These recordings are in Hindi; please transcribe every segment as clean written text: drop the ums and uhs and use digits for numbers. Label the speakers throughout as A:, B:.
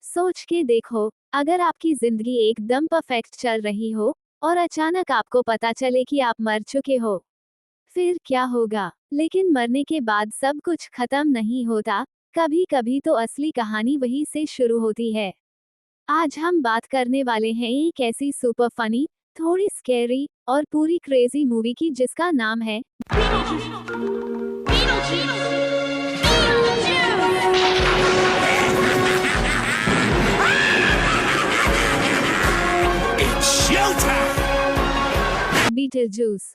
A: सोच के देखो, अगर आपकी जिंदगी एकदम परफेक्ट चल रही हो और अचानक आपको पता चले कि आप मर चुके हो, फिर क्या होगा? लेकिन मरने के बाद सब कुछ खत्म नहीं होता। कभी कभी तो असली कहानी वहीं से शुरू होती है। आज हम बात करने वाले हैं एक ऐसी सुपर फनी, थोड़ी स्कैरी और पूरी क्रेजी मूवी की जिसका नाम है बीटलजूस।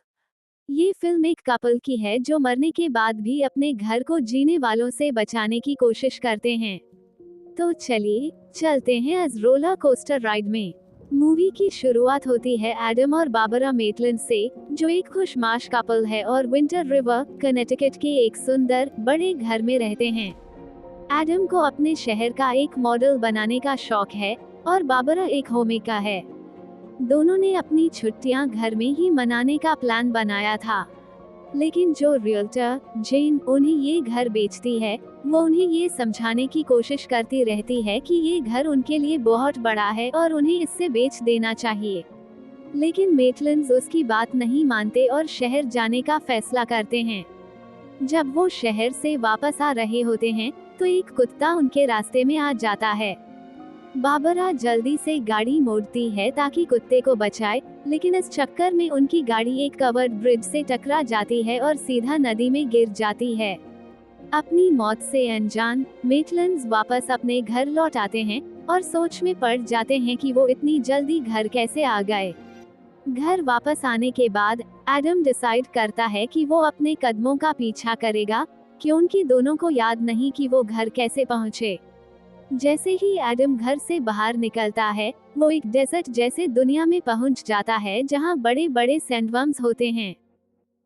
A: ये फिल्म एक कपल की है जो मरने के बाद भी अपने घर को जीने वालों से बचाने की कोशिश करते हैं। तो चलिए चलते हैं इस रोलर कोस्टर राइड में। मूवी की शुरुआत होती है एडम और बाबरा मेटलन से, जो एक खुशमाश कपल है और विंटर रिवर कनेटिकट के एक सुंदर बड़े घर में रहते हैं। एडम को अपने शहर का एक मॉडल बनाने का शौक है और बाबरा एक होममेकर है। दोनों ने अपनी छुट्टियां घर में ही मनाने का प्लान बनाया था, लेकिन जो रियल्टर जेन उन्हें ये घर बेचती है, वो उन्हें ये समझाने की कोशिश करती रहती है कि ये घर उनके लिए बहुत बड़ा है और उन्हें इससे बेच देना चाहिए। लेकिन मेटलन्स उसकी बात नहीं मानते और शहर जाने का फैसला करते हैं। जब वो शहर से वापस आ रहे होते हैं, तो एक कुत्ता उनके रास्ते में आ जाता है। बाबरा जल्दी से गाड़ी मोड़ती है ताकि कुत्ते को बचाए, लेकिन इस चक्कर में उनकी गाड़ी एक कवर्ड ब्रिज से टकरा जाती है और सीधा नदी में गिर जाती है। अपनी मौत से अनजान मेटलन्स वापस अपने घर लौट आते हैं और सोच में पड़ जाते हैं कि वो इतनी जल्दी घर कैसे आ गए। घर वापस आने के बाद एडम डिसाइड करता है कि वो अपने कदमों का पीछा करेगा, क्योंकि दोनों को याद नहीं कि वो घर कैसे पहुंचे। जैसे ही एडम घर से बाहर निकलता है, वो एक डेजर्ट जैसे दुनिया में पहुंच जाता है जहां बड़े बड़े सैंडवर्म्स होते हैं।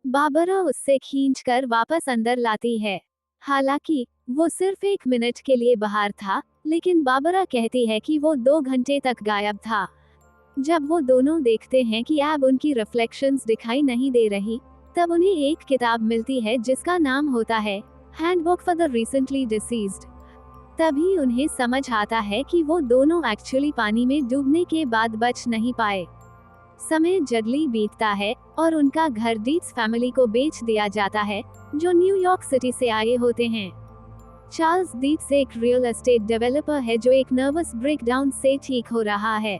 A: बाबरा उससे खींचकर वापस अंदर लाती है। हालांकि वो सिर्फ 1 मिनट के लिए बाहर था, लेकिन बाबरा कहती है कि वो 2 घंटे तक गायब था। जब वो दोनों देखते हैं कि अब उनकी रिफ्लेक्शंस दिखाई नहीं दे रही, तब उन्हें एक किताब मिलती है जिसका नाम होता है handbook for the recently deceased. तभी उन्हें समझ आता है कि वो दोनों एक्चुअली पानी में डूबने के बाद बच नहीं पाए। समय जल्दी बीतता है और उनका घर डीट्स फैमिली को बेच दिया जाता है, जो न्यूयॉर्क सिटी से आए होते हैं। चार्ल्स डीट्स एक रियल एस्टेट डेवलपर है जो एक नर्वस ब्रेकडाउन से ठीक हो रहा है।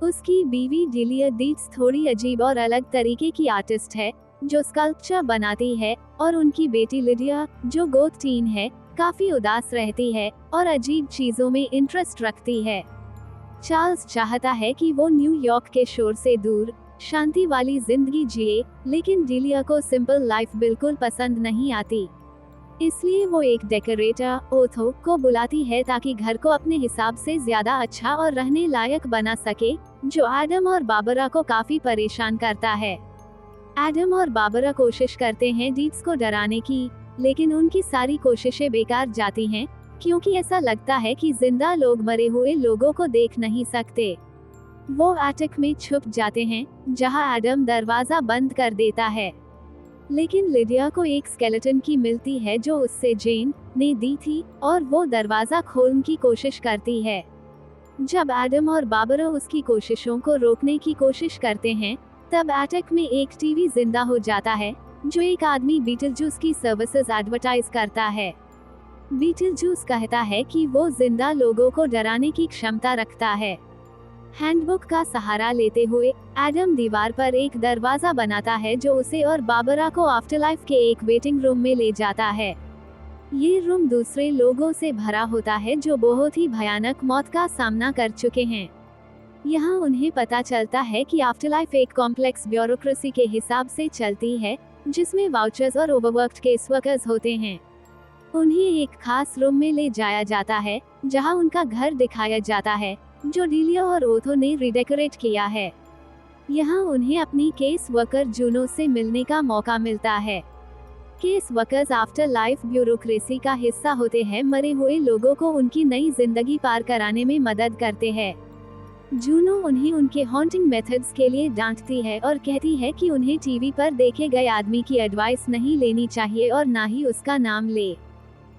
A: उसकी बीवी डिलिया डीट्स थोड़ी अजीब और अलग तरीके की आर्टिस्ट है, जो स्कल्पचर बनाती है, और उनकी बेटी लिडिया, जो गोथ टीन है, काफी उदास रहती है और अजीब चीजों में इंटरेस्ट रखती है। चार्ल्स चाहता है कि वो न्यूयॉर्क के शोर से दूर शांति वाली जिंदगी जिए, लेकिन डिलिया को सिंपल लाइफ बिल्कुल पसंद नहीं आती। इसलिए वो एक डेकोरेटर ओथो को बुलाती है ताकि घर को अपने हिसाब से ज्यादा अच्छा और रहने लायक बना सके, जो एडम और बाबरा को काफी परेशान करता है। एडम और बाबरा कोशिश करते हैं डीट्स को डराने की, लेकिन उनकी सारी कोशिशें बेकार जाती हैं, क्योंकि ऐसा लगता है कि जिंदा लोग मरे हुए लोगों को देख नहीं सकते। वो एटिक में छुप जाते हैं, जहां एडम दरवाजा बंद कर देता है। लेकिन लिडिया को एक स्केलेटन की मिलती है जो उससे जेन ने दी थी, और वो दरवाजा खोलने की कोशिश करती है। जब एडम और बाबरा उसकी कोशिशों को रोकने की कोशिश करते हैं, तब एटिक में एक टीवी जिंदा हो जाता है, जो एक आदमी बीटलजूस की सर्विसेज एडवर्टाइज करता है। बीटलजूस कहता है कि वो जिंदा लोगों को डराने की क्षमता रखता है। हैंडबुक का सहारा लेते हुए एडम दीवार पर एक दरवाजा बनाता है जो उसे और बाबरा को आफ्टरलाइफ के एक वेटिंग रूम में ले जाता है। ये रूम दूसरे लोगों से भरा होता है जो बहुत ही भयानक मौत का सामना कर चुके हैं। यहाँ उन्हें पता चलता है कि आफ्टरलाइफ एक कॉम्प्लेक्स ब्यूरोक्रेसी के हिसाब से चलती है, जिसमें वाउचर्स और ओवरवर्क्ड केस वर्कर्स होते हैं। उन्हें एक खास रूम में ले जाया जाता है, जहां उनका घर दिखाया जाता है, जो डिलिया और ओथो ने रिडेकोरेट किया है। यहां उन्हें अपनी केस वर्कर जूनो से मिलने का मौका मिलता है। Case workers after life bureaucracy का हिस्सा होते हैं, मरे हुए लोगों को उनकी नई जिंदगी पार कराने में मदद करते हैं। जूनो उन्हें उनके हॉन्टिंग मेथड्स के लिए डांटती है और कहती है कि उन्हें टीवी पर देखे गए आदमी की एडवाइस नहीं लेनी चाहिए और ना ही उसका नाम ले।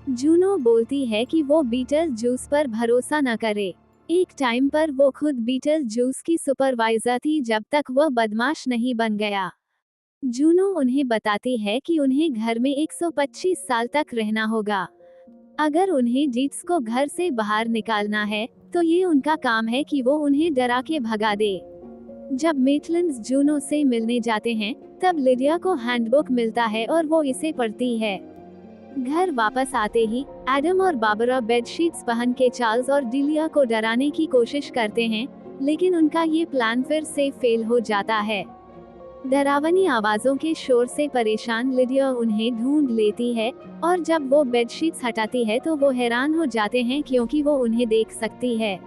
A: जूनो बोलती है कि वो बीटल जूस पर भरोसा न करे। एक टाइम पर वो खुद बीटल जूस की सुपरवाइजर थी जब तक वह बदमाश नहीं बन गया। जूनो उन्हें बताती है कि उन्हें घर में 125 साल तक रहना होगा। अगर उन्हें डीट्स को घर से बाहर निकालना है, तो ये उनका काम है कि वो उन्हें डरा के भगा दे। जब मेटलैंड्स जूनो से मिलने जाते हैं, तब लिडिया को हैंडबुक मिलता है और वो इसे पढ़ती है। घर वापस आते ही एडम और बाबरा बेडशीट्स पहन के चार्ल्स और डिलिया को डराने की कोशिश करते हैं, लेकिन उनका ये प्लान फिर से फेल हो जाता है। डरावनी आवाजों के शोर से परेशान लिडिया उन्हें ढूंढ लेती है, और जब वो बेडशीट्स हटाती है तो वो हैरान हो जाते हैं क्योंकि वो उन्हें देख सकती है।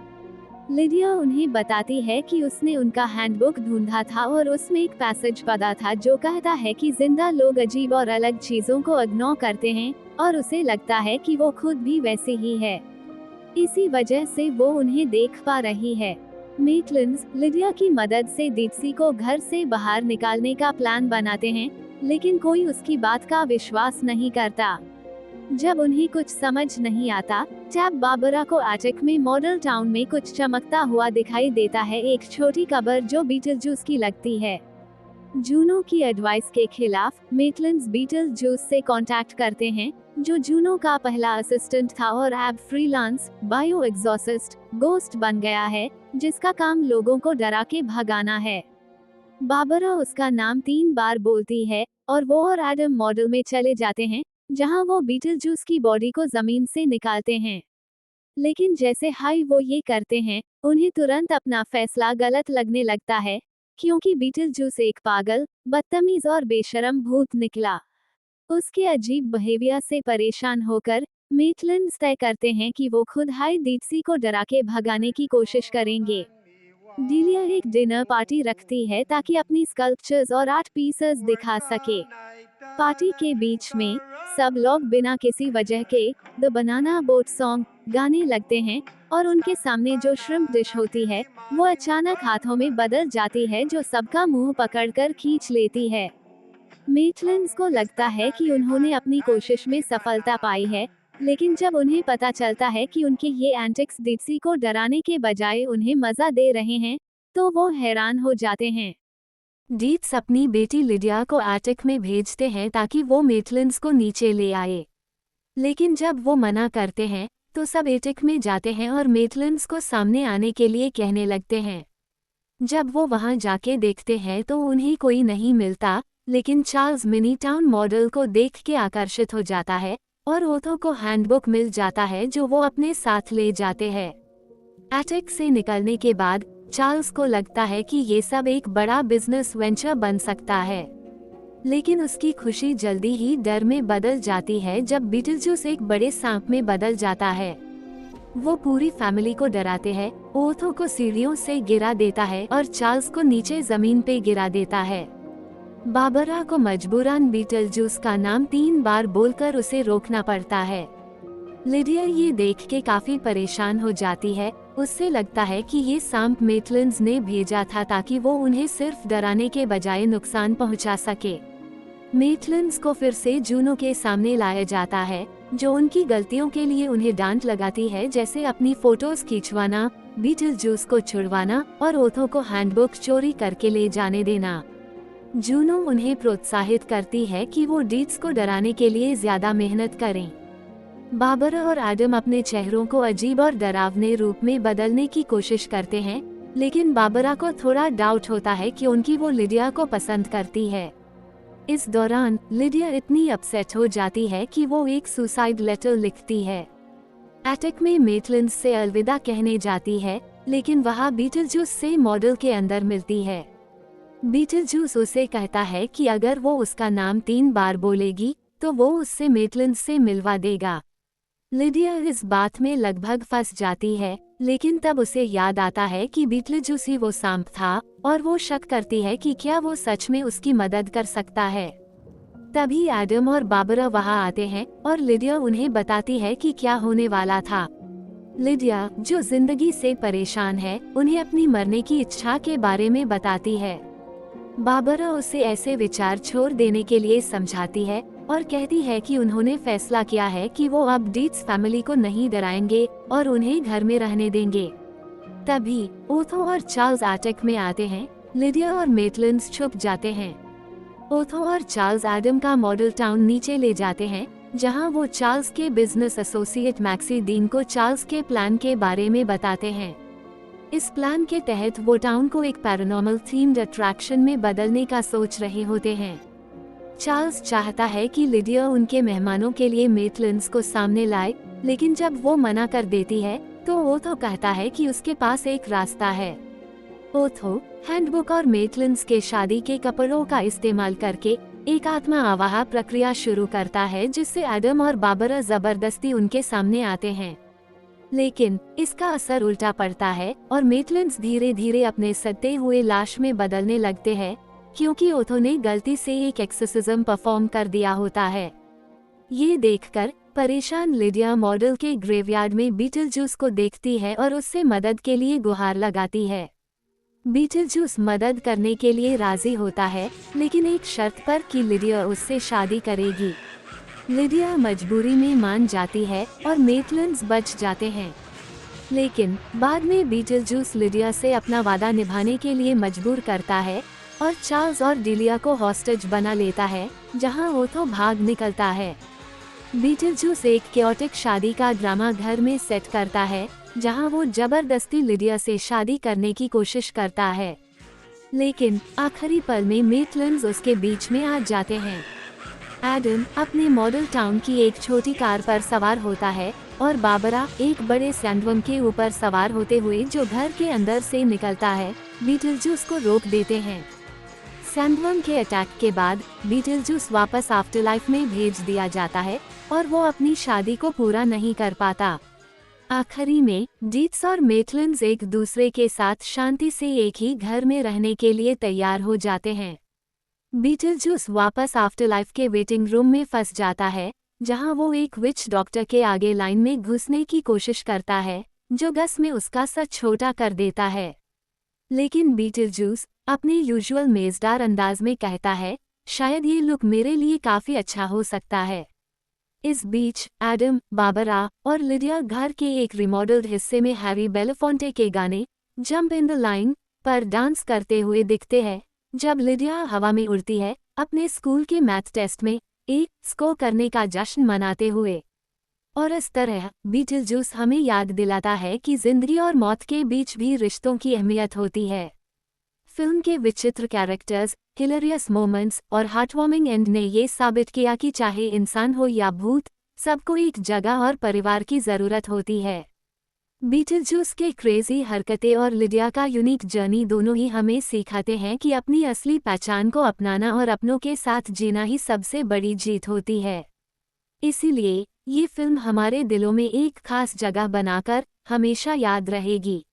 A: लिडिया उन्हें बताती है कि उसने उनका हैंडबुक ढूंढा था और उसमें एक पैसेज पढ़ा था जो कहता है कि जिंदा लोग अजीब और अलग चीजों को इग्नोर करते हैं, और उसे लगता है कि वो खुद भी वैसे ही है। इसी वजह से वो उन्हें देख पा रही है। मेटलैंड्स लिडिया की मदद से डीट्सी को घर से बाहर निकालने का प्लान बनाते हैं, लेकिन कोई उसकी बात का विश्वास नहीं करता। जब उन्हें कुछ समझ नहीं आता, तब बाबरा को एटिक में मॉडल टाउन में कुछ चमकता हुआ दिखाई देता है, एक छोटी कब्र जो बीटलजूस की लगती है। जूनो की एडवाइस के खिलाफ मेटलैंड्स बीटलजूस से कांटेक्ट करते हैं, जो जूनो का पहला असिस्टेंट था और अब फ्रीलांस बायो एग्जॉसिस्ट गोस्ट बन गया है, जिसका काम लोगों को डरा के भगाना है। बाबरा उसका नाम 3 बार बोलती है, और वो और एडम मॉडल में चले जाते हैं, जहां वो बीटलजूस की बॉडी को जमीन से निकालते हैं। लेकिन जैसे हाई वो ये करते हैं, उन्हें तुरंत अपना फैसला गलत लगने लगता है, क्योंकि बीटलजूस एक पागल, बदतमीज और बेशरम भूत निकला। उसके अजीब बिहेवियर से परेशान होकर मेटलैंड्स तय करते हैं कि वो खुद हाई डीट्सी को डरा के भगाने की कोशिश करेंगे। डीलिया एक डिनर पार्टी रखती है ताकि अपनी स्कल्पचर्स और आर्ट पीसेस दिखा सके। पार्टी के बीच में सब लोग बिना किसी वजह के द बनाना बोट सॉन्ग गाने लगते हैं, और उनके सामने जो श्रिम्प डिश होती है, वो अचानक हाथों में बदल जाती है जो सबका मुंह पकड़कर खींच लेती है। मेटलैंड्स को लगता है कि उन्होंने अपनी कोशिश में सफलता पाई है, लेकिन जब उन्हें पता चलता है कि उनके ये एंटिक्स डीट्सी को डराने के बजाय उन्हें मजा दे रहे हैं, तो वो हैरान हो जाते हैं।
B: डीट्स अपनी बेटी लिडिया को एटिक में भेजते हैं ताकि वो मेटलैंड्स को नीचे ले आए। लेकिन जब वो मना करते हैं, तो सब एटिक में जाते हैं और मेटलैंड्स को सामने आने के लिए कहने लगते हैं। जब वो वहां जाके देखते हैं तो उन्हें कोई नहीं मिलता, लेकिन चार्ल्स मिनी टाउन मॉडल को देख के आकर्षित हो जाता है, और ओथो को हैंडबुक मिल जाता है जो वो अपने साथ ले जाते हैं। एटिक से निकलने के बाद चार्ल्स को लगता है कि ये सब एक बड़ा बिजनेस वेंचर बन सकता है, लेकिन उसकी खुशी जल्दी ही डर में बदल जाती है जब बीटलजूस एक बड़े सांप में बदल जाता है। वो पूरी फैमिली को डराते हैं, ओथो को सीढ़ियों से गिरा देता है और चार्ल्स को नीचे जमीन पे गिरा देता है। बाबरा को मजबूरन बीटलजूस का नाम 3 बार बोलकर उसे रोकना पड़ता है। लिडिया ये देख के काफी परेशान हो जाती है, उससे लगता है कि ये सांप मेटलैंड्स ने भेजा था ताकि वो उन्हें सिर्फ डराने के बजाय नुकसान पहुंचा सके। मेटलैंड्स को फिर से जूनो के सामने लाया जाता है, जो उनकी गलतियों के लिए उन्हें डांट लगाती है, जैसे अपनी फोटोज खींचवाना, बीटलजूस को छुड़वाना और ओथो को हैंडबुक चोरी करके ले जाने देना। जूनो उन्हें प्रोत्साहित करती है कि वो डीट्स को डराने के लिए ज्यादा मेहनत करें। बाबरा और एडम अपने चेहरों को अजीब और डरावने रूप में बदलने की कोशिश करते हैं, लेकिन बाबरा को थोड़ा डाउट होता है कि उनकी वो लिडिया को पसंद करती है। इस दौरान लिडिया इतनी अपसेट हो जाती है कि वो एक सुसाइड लेटर लिखती है। एटिक में मेटलैंड्स से अलविदा कहने जाती है, लेकिन वहाँ बीटलजूस से मॉडल के अंदर मिलती है। बीटलजूस उसे कहता है कि अगर वो उसका नाम 3 बार बोलेगी, तो वो उससे मेटलैंड्स से मिलवा देगा। लिडिया इस बात में लगभग फंस जाती है, लेकिन तब उसे याद आता है कि बीटलजूस ही वो सांप था, और वो शक करती है कि क्या वो सच में उसकी मदद कर सकता है। तभी एडम और बाबरा वहां आते हैं और लिडिया उन्हें बताती है कि क्या होने वाला था। लिडिया, जो जिंदगी से परेशान है, उन्हें अपनी मरने की इच्छा के बारे में बताती है। बाबरा उसे ऐसे विचार छोड़ देने के लिए समझाती है, और कहती है कि उन्होंने फैसला किया है कि वो अब डीट्स फैमिली को नहीं डराएंगे और उन्हें घर में रहने देंगे। तभी ओथो और चार्ल्स एटिक में आते हैं। लिडिया और मेटलिंस छुप जाते हैं। ओथो और चार्ल्स एडम का मॉडल टाउन नीचे ले जाते हैं, जहां वो चार्ल्स के बिजनेस एसोसिएट मैक्सी डीन को चार्ल्स के प्लान के बारे में बताते हैं। इस प्लान के तहत वो टाउन को एक पैरानॉर्मल थीम्ड अट्रैक्शन में बदलने का सोच रहे होते हैं। चार्ल्स चाहता है कि लिडिया उनके मेहमानों के लिए मेटलिंस को सामने लाए, लेकिन जब वो मना कर देती है तो ओथो कहता है कि उसके पास एक रास्ता है। ओथो हैंडबुक और मेटलिंस के शादी के कपड़ों का इस्तेमाल करके एक आत्मा आवाह प्रक्रिया शुरू करता है, जिससे एडम और बाबरा जबरदस्ती उनके सामने आते हैं। लेकिन इसका असर उल्टा पड़ता है और मेटलिंस धीरे धीरे अपने सड़ते हुए लाश में बदलने लगते हैं, क्योंकि ओथो ने गलती से एक एक्सोर्सिज्म परफॉर्म कर दिया होता है। ये देखकर परेशान लिडिया मॉडल के ग्रेवयार्ड में बीटलजूस को देखती है और उससे मदद के लिए गुहार लगाती है। बीटलजूस मदद करने के लिए राजी होता है, लेकिन एक शर्त पर कि लिडिया उससे शादी करेगी। लिडिया मजबूरी में मान जाती है और मेटलिंस बच जाते हैं। लेकिन बाद में बीटलजूस लिडिया से अपना वादा निभाने के लिए मजबूर करता है और चार्ल्स और डिलिया को हॉस्टेज बना लेता है, जहां ओथो भाग निकलता है। बीटलजूस एक क्योटिक शादी का ड्रामा घर में सेट करता है, जहां वो जबरदस्ती लिडिया से शादी करने की कोशिश करता है। लेकिन आखिरी पल में मेटलिंस उसके बीच में आ जाते हैं। एडम अपने मॉडल टाउन की एक छोटी कार पर सवार होता है और बाबरा एक बड़े सैंडवर्म के ऊपर सवार होते हुए जो घर के अंदर से निकलता है, बीटलजूस को रोक देते हैं। सैंडवर्म के अटैक के बाद बीटलजूस वापस आफ्टरलाइफ में भेज दिया जाता है और वो अपनी शादी को पूरा नहीं कर पाता। आखिरी में डीट्स और मेटलिंस एक दूसरे के साथ शांति से एक ही घर में रहने के लिए तैयार हो जाते हैं। बीटलजूस वापस आफ्टरलाइफ के वेटिंग रूम में फंस जाता है, जहां वो एक विच डॉक्टर के आगे लाइन में घुसने की कोशिश करता है, जो गस में उसका सर छोटा कर देता है। लेकिन बीटलजूस अपने यूजुअल मेजदार अंदाज में कहता है, शायद ये लुक मेरे लिए काफी अच्छा हो सकता है। इस बीच एडम, बाबरा और लिडिया घर के एक रिमॉडल्ड हिस्से में हैरी बेलाफोंटे के गाने जंप इन द लाइन पर डांस करते हुए दिखते हैं, जब लिडिया हवा में उड़ती है, अपने स्कूल के मैथ टेस्ट में एक स्कोर करने का जश्न मनाते हुए। और इस तरह बीटलजूस हमें याद दिलाता है कि जिंदगी और मौत के बीच भी रिश्तों की अहमियत होती है। फिल्म के विचित्र कैरेक्टर्स, हिलेरियस मोमेंट्स और हार्टवार्मिंग एंड ने ये साबित किया कि चाहे इंसान हो या भूत, सबको एक जगह और परिवार की जरूरत होती है। बीटलजूस के क्रेजी हरकतें और लिडिया का यूनिक जर्नी दोनों ही हमें सिखाते हैं कि अपनी असली पहचान को अपनाना और अपनों के साथ जीना ही सबसे बड़ी जीत होती है। इसीलिए ये फिल्म हमारे दिलों में एक खास जगह बनाकर हमेशा याद रहेगी।